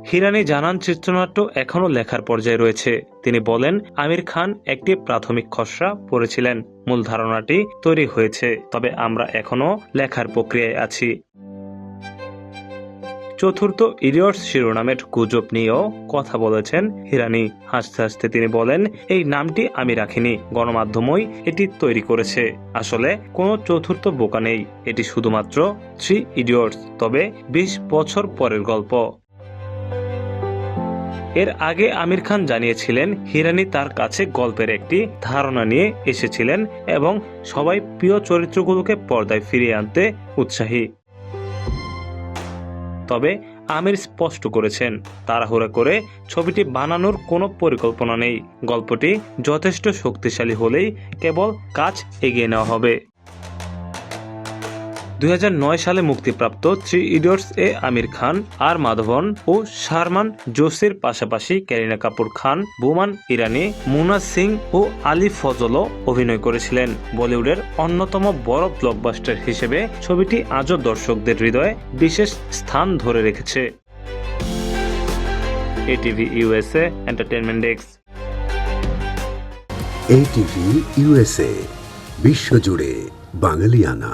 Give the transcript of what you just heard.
হিরানি জানান চিত্রনাট্য এখনও লেখার পর্যায়ে রয়েছে। তিনি বলেন, আমির খান একটি প্রাথমিক খসড়া পড়েছিলেন, মূল ধারণাটি তৈরি হয়েছে, তবে আমরা এখনও লেখার প্রক্রিয়ায় আছি। চতুর্থ ইডিয়টস শিরোনামের গুজব নিয়েও কথা বলেছেন হিরানি। হাসতে হাসতে তিনি বলেন, এই নামটি আমি রাখিনি, গণমাধ্যমই এটি তৈরি করেছে। আসলে কোনো চতুর্থ বোকা নেই, এটি শুধুমাত্র 3 ইডিয়টস, তবে 20 বছর পরের গল্প। এর আগে আমির খান জানিয়েছিলেন, হিরানি তার কাছে গল্পের একটি ধারণা নিয়ে এসেছিলেন এবং সবাই প্রিয় চরিত্রগুলোকে পর্দায় ফিরিয়ে আনতে উৎসাহী। তবে আমির স্পষ্ট করেছেন, তাড়াহুড়া করে ছবিটি বানানোর কোনো পরিকল্পনা নেই। গল্পটি যথেষ্ট শক্তিশালী হলেই কেবল কাজ এগিয়ে নেওয়া হবে। 2009 সালে মুক্তিপ্রাপ্ত 3 ইডিয়টস এ আমির খান, আর মাধবন ও শারমান জোশির পাশাপাশি কারিনা কাপুর খান, বোমান ইরানি, মুনা সিং ও আলী ফজলও অভিনয় করেছিলেন। বলিউডের অন্যতম বড় ব্লকবাস্টার হিসেবে ছবিটি আজও দর্শকদের হৃদয়ে বিশেষ স্থান ধরে রেখেছে। ATV USA entertainment desk. ATV USA, বিশ্বজুড়ে বাঙালিয়ানা।